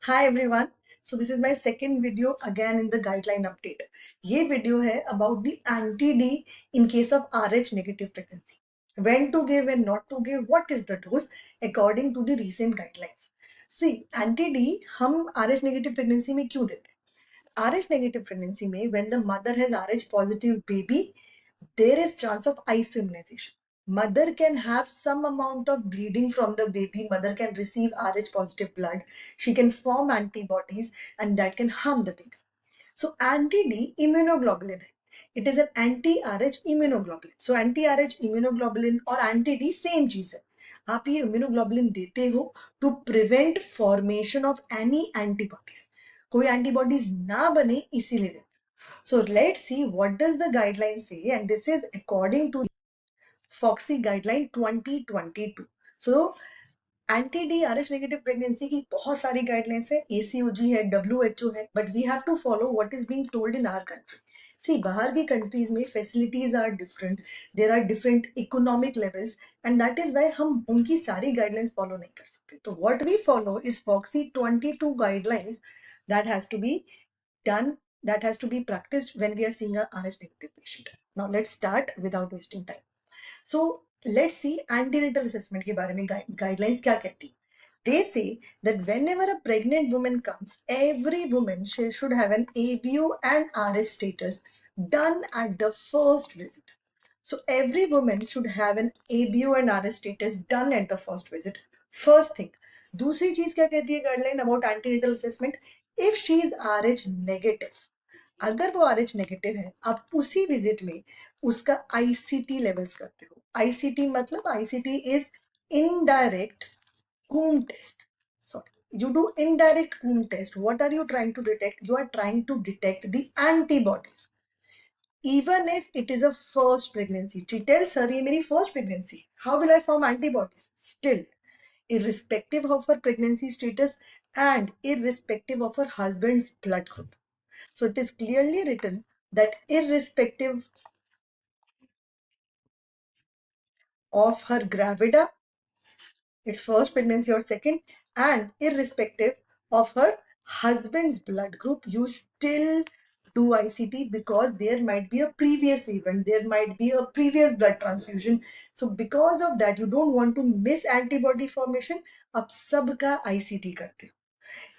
Hi everyone. So this is my second video again in the guideline update. ये video है about the anti-D in case of RH negative pregnancy. When to give and not to give, what is the dose according to the recent guidelines. See, anti-D हम RH negative pregnancy में क्यों देते हैं? RH negative pregnancy में when the mother has RH positive baby, there is chance of isoimmunization. Mother can have some amount of bleeding from the baby. Mother can receive RH positive blood. She can form antibodies and that can harm the baby. So anti-D immunoglobulin है. It is an anti-RH immunoglobulin. So anti-RH immunoglobulin और anti-D same चीज है. आप ये immunoglobulin देते हो to prevent formation of any antibodies. कोई antibodies ना बने इसीलिए देते. So let's see what does the guideline say, and this is according to FOXY guideline 2022. So anti-D Rh negative pregnancy की बहुत सारी गाइडलाइंस है, एसीओजी है, डब्ल्यूएचओ है, but we have to follow what is being told in our country. See, बाहर की countries में facilities are different, there are different economic levels, and that is why हम उनकी सारी गाइडलाइंस फॉलो नहीं कर सकते. तो what we follow is Foxy 22 guidelines that has to be done, that has to be practiced when we are seeing a RH negative patient. Now let's start without wasting time. So let's see antenatal assessment के बारे में guidelines क्या कहती है. They say that whenever a pregnant woman comes, every woman should have an ABO and RH status done at the first visit. So every woman should have an ABO and RH status done at the first visit. First thing. दूसरी चीज क्या कहती है guideline about antenatal assessment? If she is RH negative, अगर वो RH negative है, आप उसी विजिट में उसका ICT लेवल्स करते हो. ICT मतलब ICT is indirect womb test. Sorry, you do indirect womb test. What are you trying to detect? You are trying to detect the antibodies. Even if it is a first pregnancy, she tells her, ये मेरी first pregnancy. How will I form antibodies? Still, irrespective of her pregnancy status and irrespective of her husband's blood group. So it is clearly written that irrespective of her gravida, its first pregnancy or second, and irrespective of her husband's blood group, you still do ICT because there might be a previous event, there might be a previous blood transfusion. So because of that, you don't want to miss antibody formation. आप सबका ICT करते हो.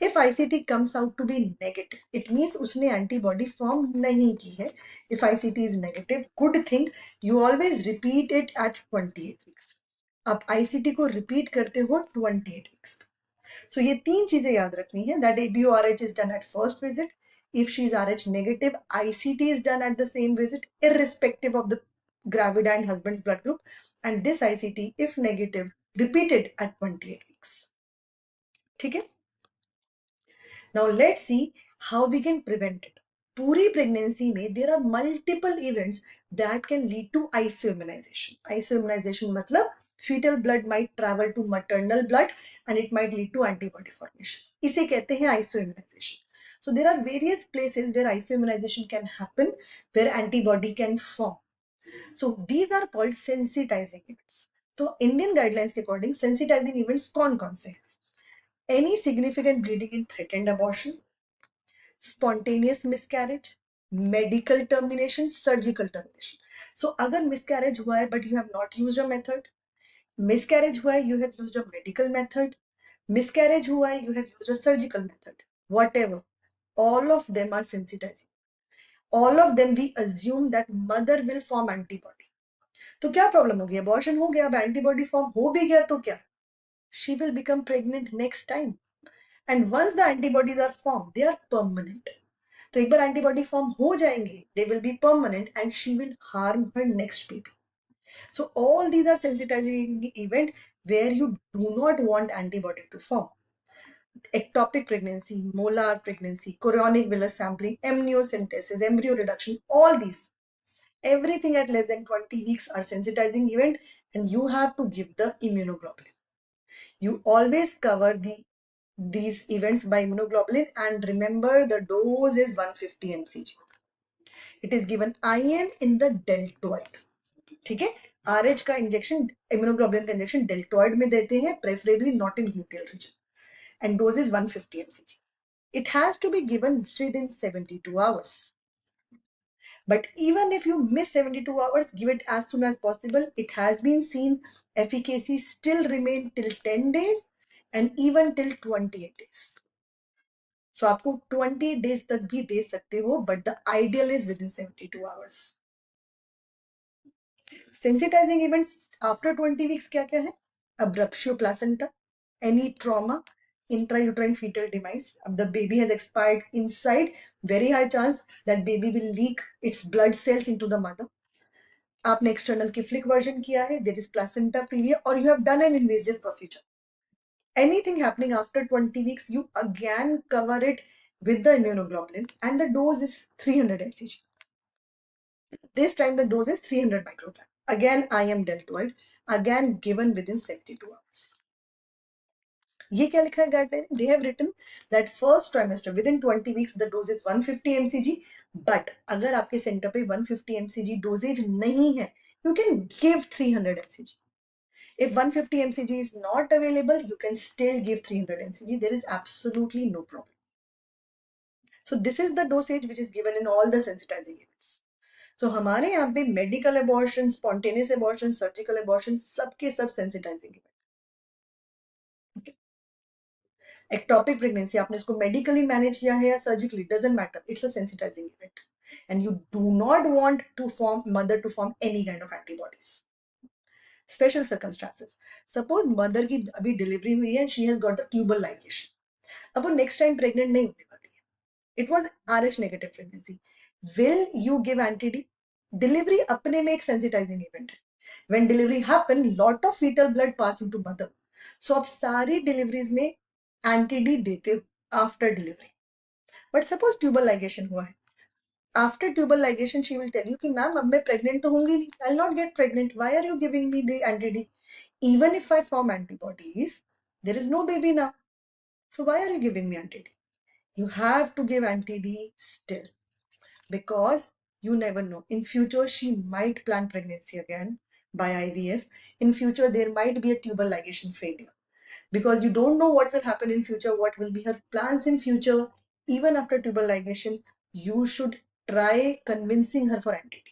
If ICT comes out to be negative, it means उसने antibody form नहीं की है. If ICT is negative, good thing, you always repeat it at 28 weeks. आप ICT को repeat करते हो 28 weeks. So ये तीन चीजें याद रखनी है. That ABO-RH is done at first visit. If she is RH negative, ICT is done at the same visit, irrespective of the gravida and husband's blood group. And this ICT, if negative, repeated at 28 weeks. ठीक है? Now let's see how we can prevent it. पूरी pregnancy में there are multiple events that can lead to isoimmunization. Isoimmunization मतलब fetal blood might travel to maternal blood and it might lead to antibody formation. इसे कहते हैं isoimmunization. So there are various places where isoimmunization can happen, where antibody can form. So these are called sensitizing events. तो Indian guidelines के according sensitizing events कौन से हैं? Any significant bleeding in threatened abortion, spontaneous miscarriage, medical termination, surgical termination. So अगर miscarriage हुआ है but you have not used a method, miscarriage हुआ है you have used a medical method, miscarriage हुआ है you have used a surgical method, whatever, all of them are sensitizing. All of them we assume that mother will form antibody. तो क्या problem होगी? Abortion हो गया, अब antibody form हो भी गया तो क्या? She will become pregnant next time. And once the antibodies are formed, they are permanent. तो एक बार एंटीबॉडी फॉर्म हो जाएंगे, they will be permanent and she will harm her next baby. So all these are sensitising event where you do not want antibody to form. Ectopic pregnancy, molar pregnancy, chorionic villus sampling, amniocentesis, embryo reduction, all these, everything at less than 20 weeks are sensitizing event and you have to give the immunoglobulin. You always cover these events by immunoglobulin and remember the dose is 150 mcg. It is given IM in the deltoid. ठीक है? RH का injection, immunoglobulin का injection deltoid में देते हैं, preferably not in gluteal region. and dose is 150 mcg. It has to be given within 72 hours. But even if you miss 72 hours, give it as soon as possible. It has been seen efficacy still remain till 10 days and even till 28 days. So आपको 20 days तक भी दे सकते हो, but the ideal is within 72 hours. Sensitizing events after 20 weeks क्या क्या है? Abruptio placenta, any trauma, intrauterine fetal demise. अब the baby has expired inside, very high chance that baby will leak its blood cells into the mother. आपने external किफ्लिक version किया है, there is placenta previa, और you have done an invasive procedure. Anything happening after 20 weeks, you again cover it with the immunoglobulin, and the dose is 300 mcg. This time the dose is 300 microgram. Again, IM deltoid, again given within 72 hours. ये क्या लिखा है guideline? They have written that first trimester within 20 weeks the dose is 150 mcg. But अगर आपके centre पे 150 mcg doses नहीं है, you can give 300 mcg. If 150 mcg is not available, you can still give 300 mcg. There is absolutely no problem. So this is the dosage which is given in all the sensitizing events. So हमारे यहाँ पे medical abortion, spontaneous abortion, surgical abortion, सबके सब sensitizing event. Ectopic pregnancy, आपने इसको medically manage किया है या surgically, doesn't matter. It's a sensitizing event, and you do not want to mother to form any kind of antibodies. Special circumstances. Suppose mother की अभी delivery हुई है and she has got a tubal ligation. अब वो next time pregnant नहीं होने वाली है. It was RH negative pregnancy. Will you give anti-D? Delivery अपने में एक sensitizing event है. When delivery happen, lot of fetal blood pass into mother. So आप सारी deliveries में anti-D देते हो after delivery. But suppose tubal ligation हुआ है. After tubal ligation, she will tell you कि मैम अब मैं pregnant तो होंगी नहीं. I'll not get pregnant. Why are you giving me the anti-D? Even if I form antibodies, there is no baby now. So why are you giving me anti-D? You have to give anti-D still, because you never know. In future, she might plan pregnancy again by IVF. In future, there might be a tubal ligation failure, because you don't know what will happen in future, what will be her plans in future. Even after tubal ligation, you should try convincing her for anti-D.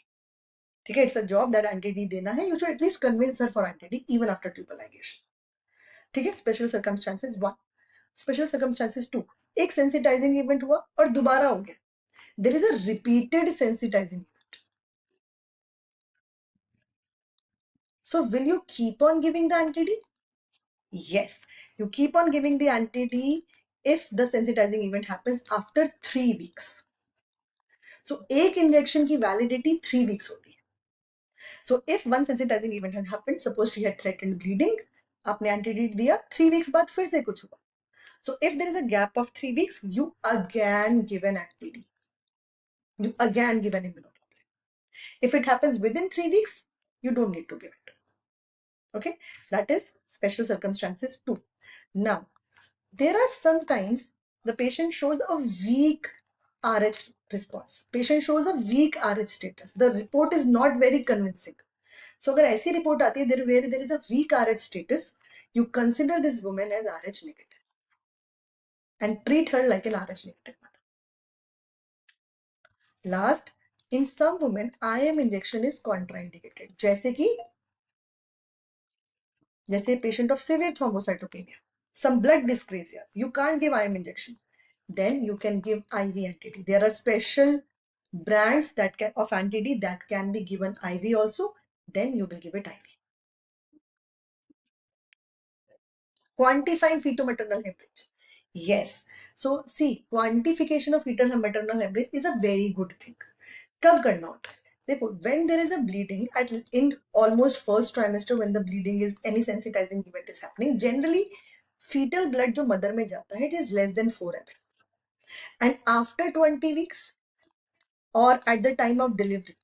Okay, it's a job that anti-D देना है. You should at least convince her for anti-D even after tubal ligation. ठीक है. Special circumstances 1. Special circumstances 2. एक sensitizing event हुआ और दोबारा हो गया. There is a repeated sensitizing event. So will you keep on giving the anti-D? Yes, you keep on giving the anti-D if the sensitizing event happens after 3 weeks. So एक injection की validity 3 weeks होती है. So if one sensitizing event has happened, suppose she had threatened bleeding, आपने anti-D दिया, 3 weeks बाद फिर से कुछ हुआ. So if there is a gap of 3 weeks, you again give an anti-D. You again give an immunoglobulin. If it happens within 3 weeks, you don't need to give it. Okay, that is special circumstances 2. Now, there are sometimes the patient shows a weak RH response. Patient shows a weak RH status. The report is not very convincing. So अगर ऐसी report आती है where there is a weak RH status, you consider this woman as RH negative and treat her like an RH negative mother. Last, in some women, IM injection is contraindicated. जैसे patient of severe thrombocytopenia, some blood dyscrasias, you can't give IM injection. Then you can give IV anti-D. There are special brands that can of anti-D that can be given IV also. Then you will give it IV. Quantifying fetal-maternal hemorrhage. Yes. So see, quantification of fetal-maternal hemorrhage is a very good thing. कब करना होता है? देखो, when there is a bleeding in almost first trimester, when the bleeding is any sensitizing event is happening, generally fetal blood जो mother में जाता है, it is less than 4 ml. And after 20 weeks or at the time of delivery,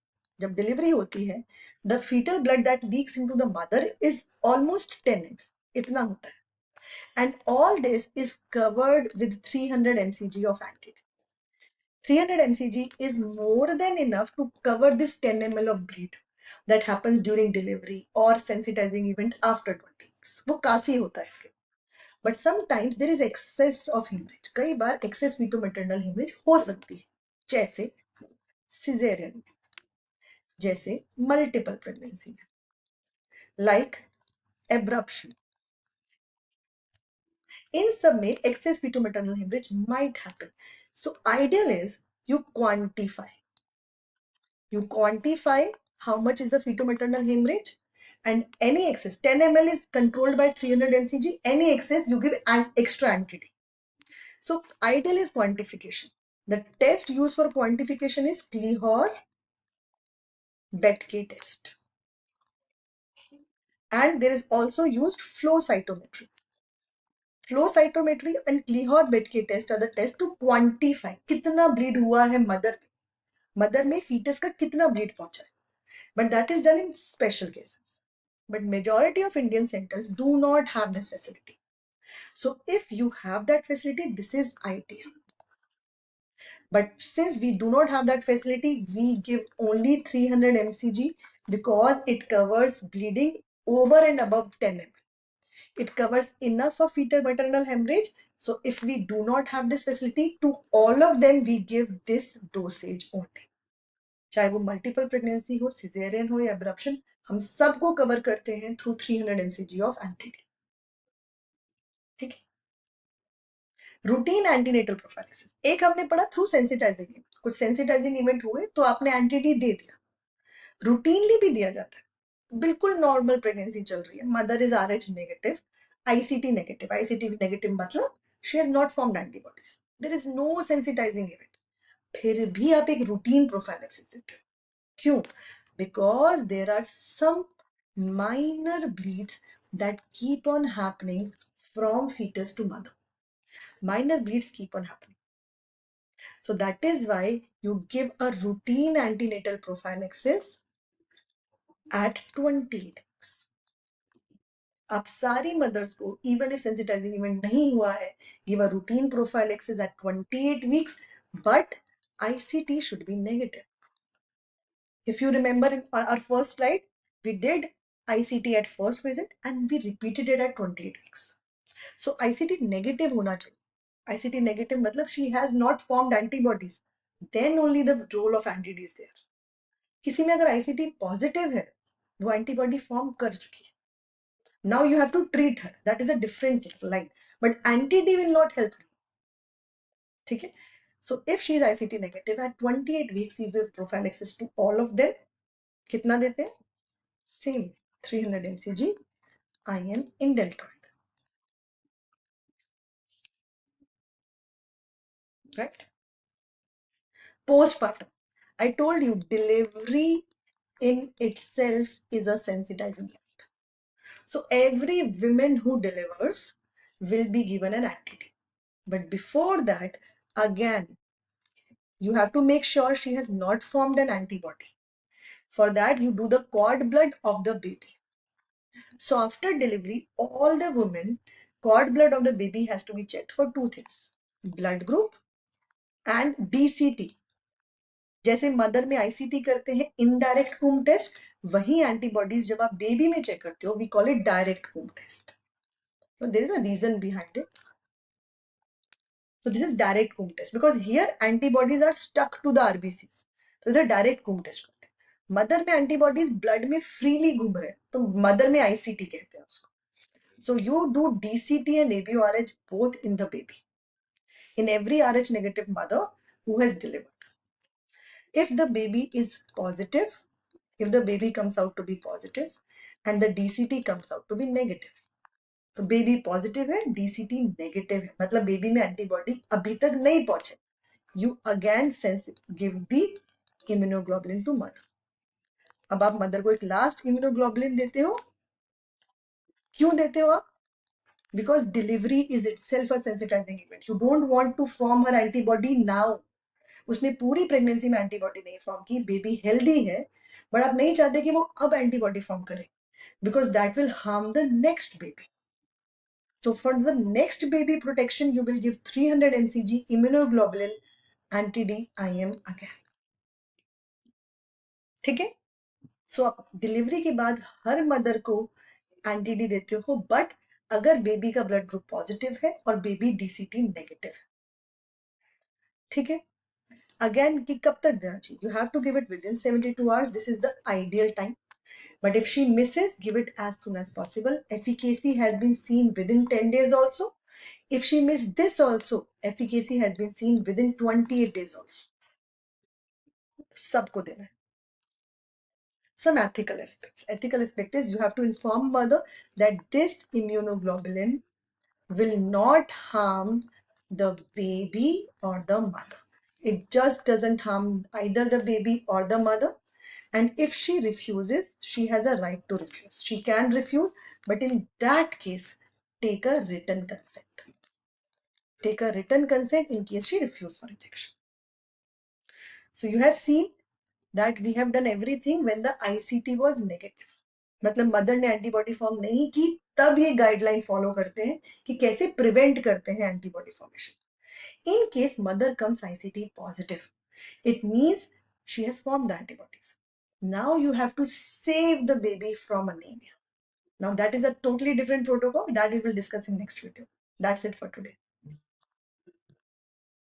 जब delivery होती है, the fetal blood that leaks into the mother is almost 10 ml. इतना होता है. And all this is covered with 300 mcg of anti-D. 300 mcg is more than enough to cover this 10 ml of bleed that happens during delivery or sensitizing event after 20 weeks. वो काफी होता है इसके. But sometimes there is excess of haemorrhage, कई बार excess feto maternal haemorrhage हो सकती है, जैसे सिजेरियन, जैसे मल्टीपल प्रेगनेंसी, लाइक एब्रप्शन। इन सब में excess feto maternal haemorrhage might happen. So ideal is you quantify you quantify how much is the fetal maternal hemorrhage, and any excess, 10 ml is controlled by 300 mcg, any excess you give an extra anti-D. So ideal is quantification. The test used for quantification is Klehor Betke test, and there is also used flow cytometry. Flow cytometry and Klehor Betke test are the test to quantify कितना bleed हुआ है mother में fetus का कितना bleed पहुंचा है. But that is done in special cases. But majority of Indian centers do not have this facility. So if you have that facility, this is ideal. But since we do not have that facility, we give only 300 mcg because it covers bleeding over and above 10 ml. It covers enough for fetal maternal hemorrhage. So if we do not have this facility, to all of them we give this dosage only. चाहे वो multiple pregnancy हो, caesarean हो या abruption, हम सबको cover करते हैं through 300 mcg of एंटीडी. ठीक है. रूटीन एंटीनेटल प्रोफाइलिसिस एक हमने पढ़ा थ्रू सेंसिटाइजिंग इवेंट. कुछ सेंसिटाइजिंग इवेंट हुए तो आपने एंटीडी दे दिया. रूटीनली भी दिया जाता है. बिल्कुल नॉर्मल प्रेगनेंसी चल रही है, mother is Rh negative, ICT negative. ICT negative मतलब she has not formed antibodies, there is no sensitising event, फिर भी आप एक रूटीन प्रोफाइलिसिस देते हो. क्यों? Because there are some minor bleeds that keep on happening from fetus to mother. Minor bleeds keep on happening. So that is why you give a routine antenatal prophylaxis at 20 days. आप सारी mother's को, even if sensitising event नहीं हुआ है, give a routine prophylaxis at 28 weeks, but ICT should be negative. If you remember in our first slide, we did ICT at first visit and we repeated it at 28 weeks. So ICT negative होना चाहिए. ICT negative मतलब she has not formed antibodies. Then only the role of anti-D is there. किसी में अगर ICT positive है, वो antibody form कर चुकी है. Now you have to treat her. That is a different line. But anti-D will not help you. ठीक है? So if she is ICT negative, at 28 weeks you give prophylaxis to all of them. कितना देते हैं? Same 300 mcg IM in deltoid. Right? Postpartum. I told you delivery in itself is a sensitizing event. So every woman who delivers will be given an antidote. But before that, again, you have to make sure she has not formed an antibody. For that, you do the cord blood of the baby. So after delivery, all the women, cord blood of the baby has to be checked for two things: blood group and DCT. जैसे mother में ICT करते हैं indirect Coombs test, वही antibodies जब आप baby में check करते हो, we call it direct Coombs test. So there is a reason behind it. So this is direct comb test because here antibodies are stuck to the RBCs. तो इधर direct comb test करते हैं. Mother में antibodies blood में freely घूम रहे हैं तो मदर में आईसीटी कहते हैं उसको. So you do DCT and ABORH both in the baby, in every RH negative mother who has delivered. If the baby is positive, if the baby comes out to be positive and the DCT comes out to be negative, तो baby positive है, DCT negative है, मतलब baby में antibody अभी तक नहीं पहुंचे, you again give the immunoglobulin to mother. अब आप मदर को एक लास्ट इम्यूनोग्लोबुलिन देते हो. क्यों देते हो आप? Because delivery is itself a sensitising event. You don't want to form her antibody now. उसने पूरी प्रेगनेंसी में एंटीबॉडी नहीं फॉर्म की, बेबी हेल्दी है, बट आप नहीं चाहते कि वो अब एंटीबॉडी फॉर्म करे because that will harm the next baby. So for the next baby protection, you will give 300 mcg immunoglobulin anti-D IM again. ठीक है? So आप डिलीवरी के बाद हर मदर को एंटी-डी देते हो, बट अगर बेबी का ब्लड ग्रुप पॉजिटिव है और बेबी DCT नेगेटिव है। ठीक है, अगेन कि कब तक देना चाहिए, you have to give it within 72 hours, this is the ideal time. But if she misses, give it as soon as possible. Efficacy has been seen within 10 days also. If she missed this also, efficacy has been seen within 28 days also. सबको देना है. Some ethical aspects. Ethical aspect is you have to inform mother that this immunoglobulin will not harm the baby or the mother. It just doesn't harm either the baby or the mother. And if she refuses, she has a right to refuse. She can refuse, but in that case, take a written consent. Take a written consent in case she refuses for injection. So you have seen that we have done everything when the ICT was negative. मतलब mother ने antibody form नहीं की, तब ये guideline follow करते हैं कि कैसे प्रिवेंट करते हैं antibody formation. In case mother comes ICT positive, it means she has formed the antibodies. Now you have to save the baby from anemia. Now that is a totally different protocol that we will discuss in next video. That's it for today.